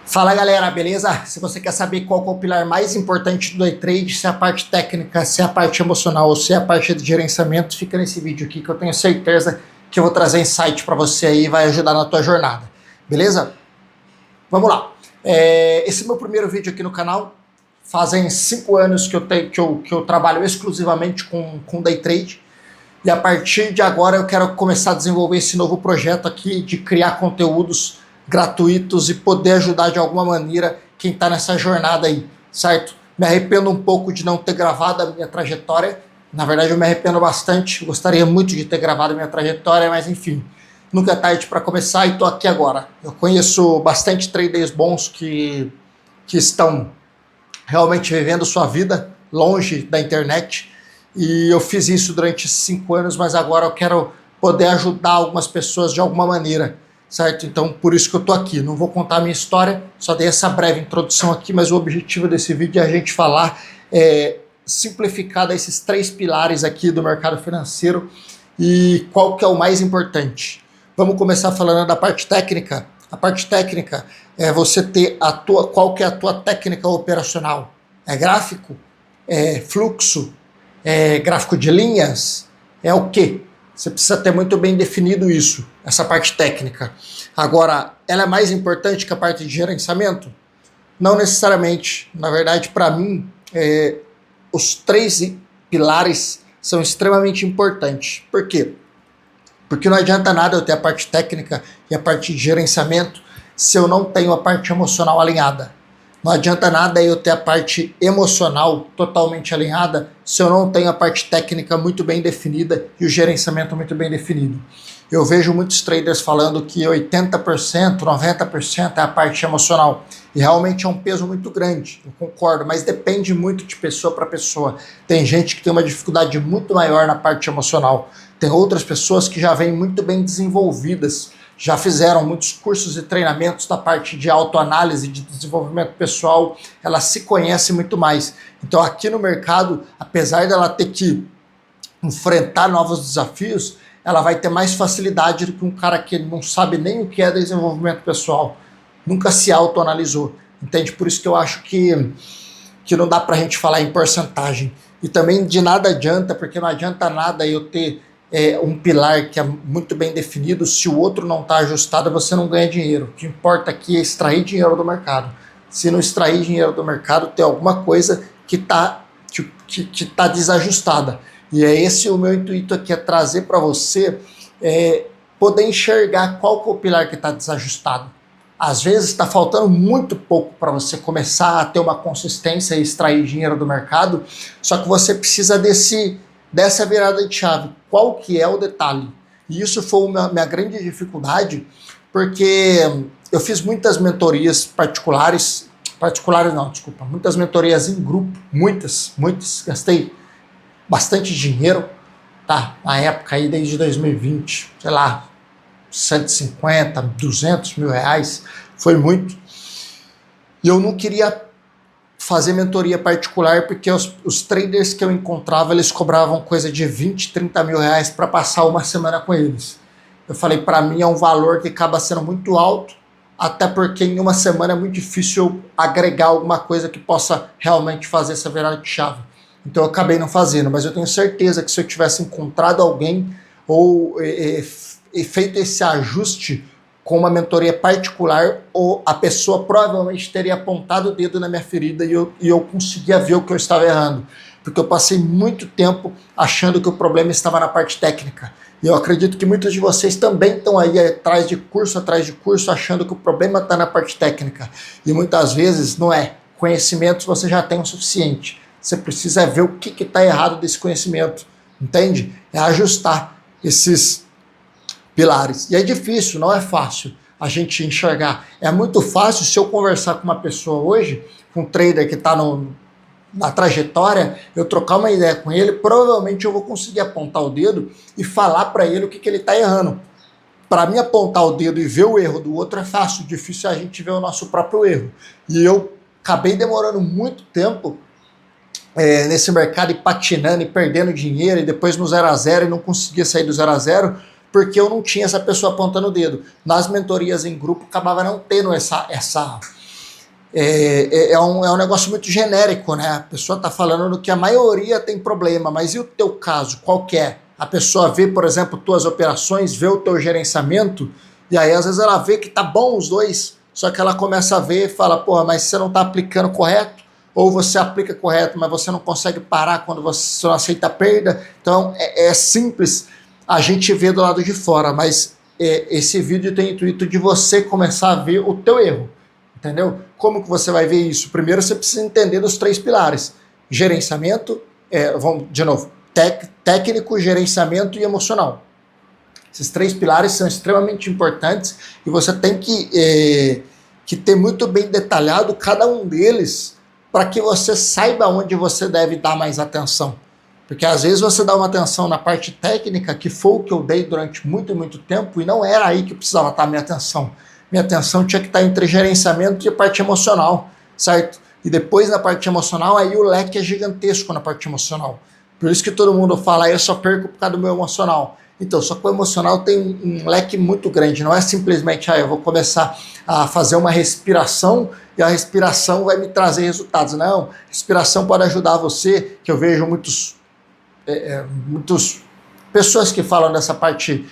Fala galera, beleza? Se você quer saber qual que é o pilar mais importante do day trade, se é a parte técnica, se é a parte emocional ou se é a parte de gerenciamento, fica nesse vídeo aqui que eu tenho certeza que eu vou trazer insight para você aí e vai ajudar na tua jornada, beleza? Vamos lá. Esse é o meu primeiro vídeo aqui no canal. Fazem 5 anos que eu trabalho exclusivamente com day trade. E a partir de agora eu quero começar a desenvolver esse novo projeto aqui de criar conteúdos gratuitos e poder ajudar de alguma maneira quem está nessa jornada aí, certo? Me arrependo um pouco de não ter gravado a minha trajetória. Na verdade eu me arrependo bastante, gostaria muito de ter gravado a minha trajetória, mas enfim, nunca é tarde para começar e estou aqui agora. Eu conheço bastante traders bons que estão realmente vivendo sua vida longe da internet. E eu fiz isso durante 5 anos, mas agora eu quero poder ajudar algumas pessoas de alguma maneira, certo? Então, por isso que eu tô aqui. Não vou contar a minha história, só dei essa breve introdução aqui, mas o objetivo desse vídeo é a gente falar, simplificar desses 3 pilares aqui do mercado financeiro e qual que é o mais importante. Vamos começar falando da parte técnica. A parte técnica é você ter qual que é a tua técnica operacional. É gráfico? É fluxo? É gráfico de linhas? É o quê? Você precisa ter muito bem definido isso, essa parte técnica. Agora, ela é mais importante que a parte de gerenciamento? Não necessariamente. Na verdade, para mim, os 3 pilares são extremamente importantes. Por quê? Porque não adianta nada eu ter a parte técnica e a parte de gerenciamento se eu não tenho a parte emocional alinhada. Não adianta nada eu ter a parte emocional totalmente alinhada se eu não tenho a parte técnica muito bem definida e o gerenciamento muito bem definido. Eu vejo muitos traders falando que 80%, 90% é a parte emocional. E realmente é um peso muito grande, eu concordo, mas depende muito de pessoa para pessoa. Tem gente que tem uma dificuldade muito maior na parte emocional. Tem outras pessoas que já vêm muito bem desenvolvidas, já fizeram muitos cursos e treinamentos da parte de autoanálise, de desenvolvimento pessoal, ela se conhece muito mais. Então aqui no mercado, apesar dela ter que enfrentar novos desafios, ela vai ter mais facilidade do que um cara que não sabe nem o que é desenvolvimento pessoal, nunca se autoanalisou, entende? Por isso que eu acho que não dá pra gente falar em porcentagem. E também de nada adianta, porque não adianta nada eu ter um pilar que é muito bem definido, se o outro não está ajustado, você não ganha dinheiro. O que importa aqui é extrair dinheiro do mercado. Se não extrair dinheiro do mercado, tem alguma coisa que está desajustada. E é esse o meu intuito aqui, é trazer para você poder enxergar qual que é o pilar que está desajustado. Às vezes está faltando muito pouco para você começar a ter uma consistência e extrair dinheiro do mercado, só que você precisa dessa virada de chave. Qual que é o detalhe? E isso foi minha grande dificuldade, porque eu fiz muitas mentorias muitas mentorias em grupo, muitas, gastei bastante dinheiro, tá? Na época aí, desde 2020, sei lá, 150, 200 mil reais, foi muito. E eu não queria fazer mentoria particular, porque os traders que eu encontrava, eles cobravam coisa de 20, 30 mil reais para passar uma semana com eles. Eu falei, para mim é um valor que acaba sendo muito alto, até porque em uma semana é muito difícil eu agregar alguma coisa que possa realmente fazer essa virada de chave. Então eu acabei não fazendo, mas eu tenho certeza que se eu tivesse encontrado alguém ou feito esse ajuste com uma mentoria particular, ou a pessoa provavelmente teria apontado o dedo na minha ferida e eu conseguia ver o que eu estava errando. Porque eu passei muito tempo achando que o problema estava na parte técnica. E eu acredito que muitos de vocês também estão aí atrás de curso, achando que o problema está na parte técnica. E muitas vezes não é. Conhecimentos você já tem o suficiente. Você precisa ver o que está errado desse conhecimento. Entende? É ajustar esses pilares. E é difícil, não é fácil a gente enxergar. É muito fácil se eu conversar com uma pessoa hoje, com um trader que está na trajetória, eu trocar uma ideia com ele, provavelmente eu vou conseguir apontar o dedo e falar para ele o que ele está errando. Para mim apontar o dedo e ver o erro do outro é fácil, difícil é a gente ver o nosso próprio erro. E eu acabei demorando muito tempo nesse mercado e patinando e perdendo dinheiro e depois no 0 a 0 e não conseguia sair do 0 a 0 porque eu não tinha essa pessoa apontando o dedo. Nas mentorias em grupo, acabava não tendo essa é um negócio muito genérico, né? A pessoa está falando que a maioria tem problema, mas e o teu caso, qual que é? A pessoa vê, por exemplo, tuas operações, vê o teu gerenciamento, e aí às vezes ela vê que tá bom os dois, só que ela começa a ver e fala, porra, mas você não está aplicando correto, ou você aplica correto, mas você não consegue parar quando você não aceita a perda. Então é simples a gente ver do lado de fora, mas esse vídeo tem o intuito de você começar a ver o teu erro, entendeu? Como que você vai ver isso? Primeiro você precisa entender dos 3 pilares: gerenciamento, vamos de novo, técnico, gerenciamento e emocional. Esses 3 pilares são extremamente importantes e você tem que ter muito bem detalhado cada um deles para que você saiba onde você deve dar mais atenção. Porque às vezes você dá uma atenção na parte técnica, que foi o que eu dei durante muito, muito tempo, e não era aí que precisava estar a minha atenção. Minha atenção tinha que estar entre gerenciamento e parte emocional, certo? E depois na parte emocional, aí o leque é gigantesco na parte emocional. Por isso que todo mundo fala, eu só perco por causa do meu emocional. Então, só que o emocional tem um leque muito grande, não é simplesmente, eu vou começar a fazer uma respiração e a respiração vai me trazer resultados. Não, respiração pode ajudar você, que eu vejo muitas pessoas que falam dessa parte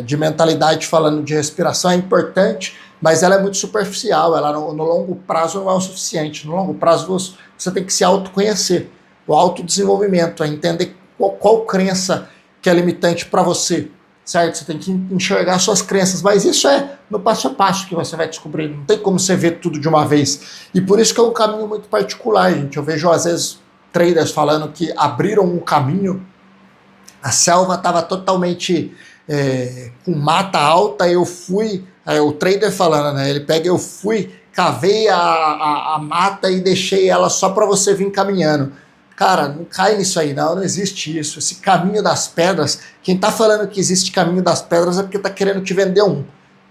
de mentalidade, falando de respiração, é importante, mas ela é muito superficial, ela no longo prazo não é o suficiente. No longo prazo você tem que se autoconhecer, o autodesenvolvimento, é entender qual crença que é limitante para você, certo? Você tem que enxergar suas crenças, mas isso é no passo a passo que você vai descobrir, não tem como você ver tudo de uma vez. E por isso que é um caminho muito particular, gente. Eu vejo às vezes traders falando que abriram um caminho, a selva estava totalmente com mata alta, eu fui, o trader falando, né? Ele pega, eu fui, cavei a mata e deixei ela só para você vir caminhando. Cara, não cai nisso aí, não existe isso. Esse caminho das pedras, quem tá falando que existe caminho das pedras é porque tá querendo te vender um,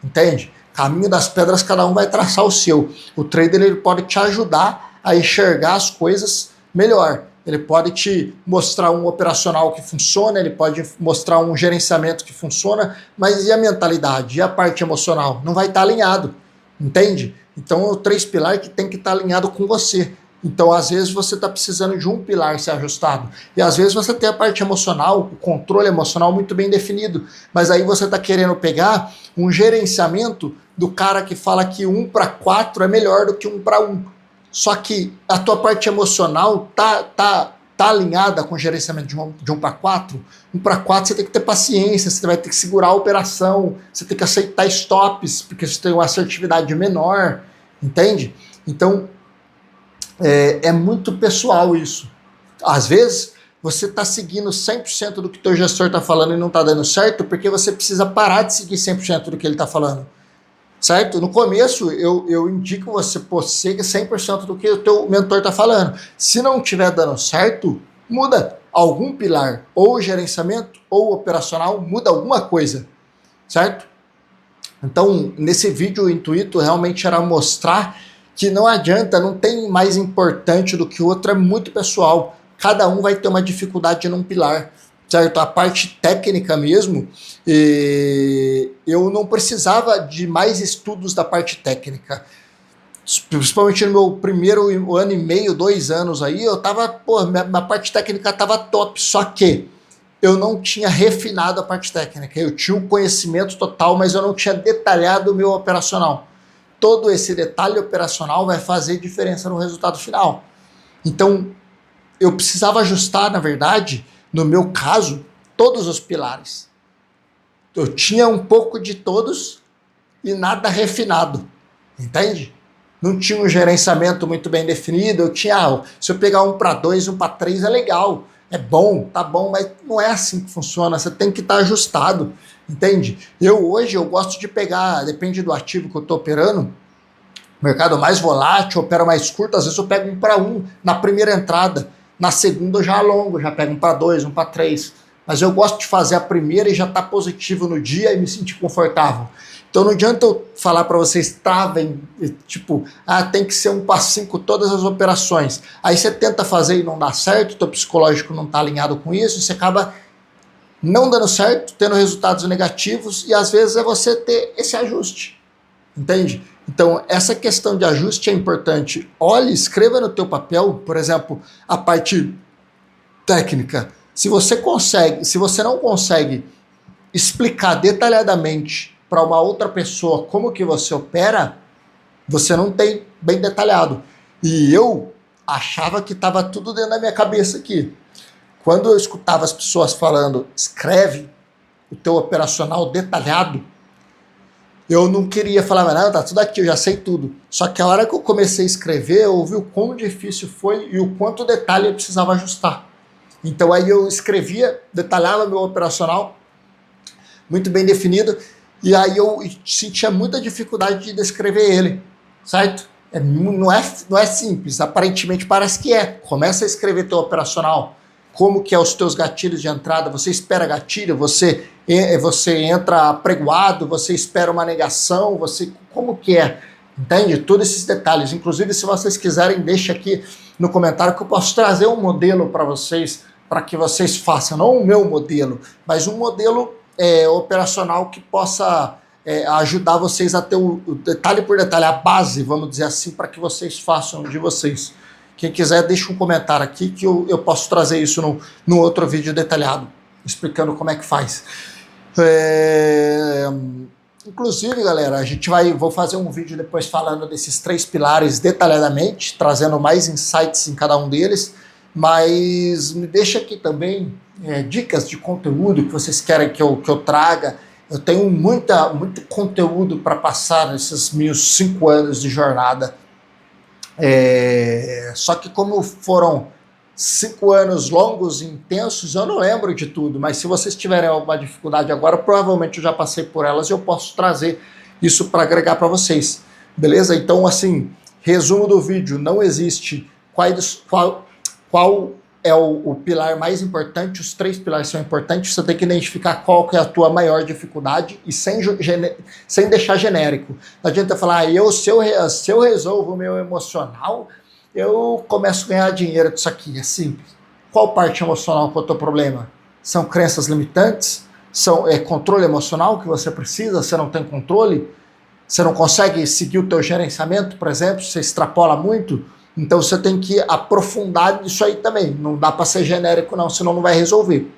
entende? Caminho das pedras, cada um vai traçar o seu. O trader, ele pode te ajudar a enxergar as coisas melhor. Ele pode te mostrar um operacional que funciona, ele pode mostrar um gerenciamento que funciona, mas e a mentalidade, e a parte emocional? Não vai estar alinhado, entende? Então, o 3 pilares que tem que estar alinhado com você. Então, às vezes, você está precisando de um pilar ser ajustado. E às vezes você tem a parte emocional, o controle emocional muito bem definido. Mas aí você está querendo pegar um gerenciamento do cara que fala que 1:4 é melhor do que 1:1. Só que a tua parte emocional tá alinhada com o gerenciamento de 1:4. 1:4 você tem que ter paciência, você vai ter que segurar a operação, você tem que aceitar stops, porque você tem uma assertividade menor, entende? Então, é muito pessoal isso. Às vezes, você está seguindo 100% do que o teu gestor está falando e não está dando certo, porque você precisa parar de seguir 100% do que ele está falando. Certo? No começo, eu indico você siga 100% do que o teu mentor está falando. Se não estiver dando certo, muda algum pilar, ou gerenciamento, ou operacional, muda alguma coisa. Certo? Então, nesse vídeo, o intuito realmente era mostrar que não adianta, não tem mais importante do que o outro, é muito pessoal. Cada um vai ter uma dificuldade num pilar, certo? A parte técnica mesmo, eu não precisava de mais estudos da parte técnica. Principalmente no meu primeiro 1 ano e meio, 2 anos aí, eu tava, minha parte técnica tava top, só que eu não tinha refinado a parte técnica. Eu tinha o conhecimento total, mas eu não tinha detalhado o meu operacional. Todo esse detalhe operacional vai fazer diferença no resultado final. Então, eu precisava ajustar, na verdade, no meu caso, todos os pilares. Eu tinha um pouco de todos e nada refinado, entende? Não tinha um gerenciamento muito bem definido. Eu tinha, se eu pegar 1:2, 1:3 é legal, é bom, tá bom, mas não é assim que funciona, você tem que estar ajustado, entende? Hoje eu gosto de pegar, depende do ativo que eu estou operando, mercado mais volátil, opera mais curto, às vezes eu pego 1:1 na primeira entrada, na segunda eu já alongo, já pego 1:2, 1:3, mas eu gosto de fazer a primeira e já tá positivo no dia e me sentir confortável. Então não adianta eu falar para vocês, travem, tipo, tem que ser 1:5 todas as operações. Aí você tenta fazer e não dá certo, o teu psicológico não tá alinhado com isso, você acaba não dando certo, tendo resultados negativos, e às vezes é você ter esse ajuste, entende? Então, essa questão de ajuste é importante. Olhe, escreva no teu papel, por exemplo, a parte técnica. Se você não consegue explicar detalhadamente para uma outra pessoa como que você opera, você não tem bem detalhado. E eu achava que estava tudo dentro da minha cabeça aqui. Quando eu escutava as pessoas falando, escreve o teu operacional detalhado, eu não queria falar, não, tá tudo aqui, eu já sei tudo. Só que a hora que eu comecei a escrever, eu vi o quão difícil foi e o quanto detalhe eu precisava ajustar. Então aí eu escrevia, detalhava meu operacional, muito bem definido, e aí eu sentia muita dificuldade de descrever ele, certo? Não é simples, aparentemente parece que é. Começa a escrever teu operacional, como que é os teus gatilhos de entrada, você espera gatilho, você entra pregoado, você espera uma negação, como que é? Entende? Todos esses detalhes. Inclusive, se vocês quiserem, deixe aqui no comentário que eu posso trazer um modelo para vocês, para que vocês façam, não o meu modelo, mas um modelo operacional que possa ajudar vocês a ter o detalhe por detalhe, a base, vamos dizer assim, para que vocês façam de vocês. Quem quiser, deixa um comentário aqui que eu posso trazer isso no outro vídeo detalhado, explicando como é que faz. Inclusive, galera, vou fazer um vídeo depois falando desses 3 pilares detalhadamente, trazendo mais insights em cada um deles, mas me deixa aqui também dicas de conteúdo que vocês querem que eu traga. Eu tenho muito conteúdo para passar nesses meus 5 anos de jornada. Só que como foram 5 anos longos e intensos, eu não lembro de tudo, mas se vocês tiverem alguma dificuldade agora, provavelmente eu já passei por elas e eu posso trazer isso para agregar para vocês, beleza? Então, assim, resumo do vídeo, não existe qual é o pilar mais importante, os 3 pilares são importantes, você tem que identificar qual que é a tua maior dificuldade e sem deixar genérico. Não adianta falar, se eu resolvo o meu emocional, eu começo a ganhar dinheiro disso aqui, é simples. Qual parte emocional que é o teu problema? São crenças limitantes? É controle emocional que você precisa? Você não tem controle? Você não consegue seguir o teu gerenciamento, por exemplo? Você extrapola muito? Então você tem que aprofundar nisso aí também. Não dá para ser genérico não, senão não vai resolver.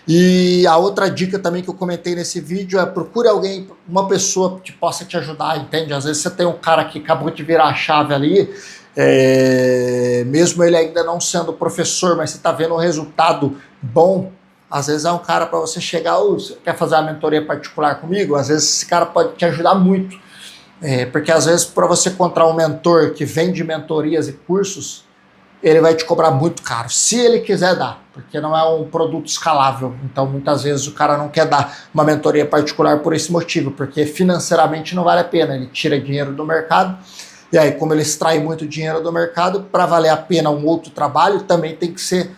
E a outra dica também que eu comentei nesse vídeo é procure alguém, uma pessoa que possa te ajudar, entende? Às vezes você tem um cara que acabou de virar a chave ali, mesmo ele ainda não sendo professor, mas você está vendo um resultado bom, às vezes é um cara para você chegar, você quer fazer uma mentoria particular comigo? Às vezes esse cara pode te ajudar muito. Porque às vezes para você encontrar um mentor que vende mentorias e cursos, ele vai te cobrar muito caro, se ele quiser dar, porque não é um produto escalável. Então muitas vezes o cara não quer dar uma mentoria particular por esse motivo, porque financeiramente não vale a pena, ele tira dinheiro do mercado, e aí como ele extrai muito dinheiro do mercado, para valer a pena um outro trabalho, também tem que ser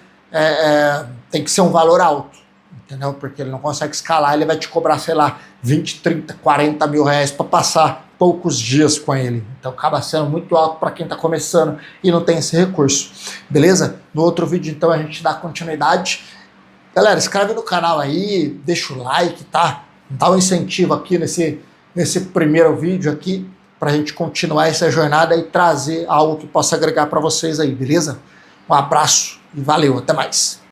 um valor alto. Entendeu? Porque ele não consegue escalar, ele vai te cobrar, sei lá, 20, 30, 40 mil reais para passar poucos dias com ele. Então acaba sendo muito alto para quem está começando e não tem esse recurso. Beleza? No outro vídeo, então, a gente dá continuidade. Galera, inscreve no canal aí, deixa o like, tá? Dá um incentivo aqui nesse primeiro vídeo aqui para a gente continuar essa jornada e trazer algo que possa agregar para vocês aí, beleza? Um abraço e valeu, até mais.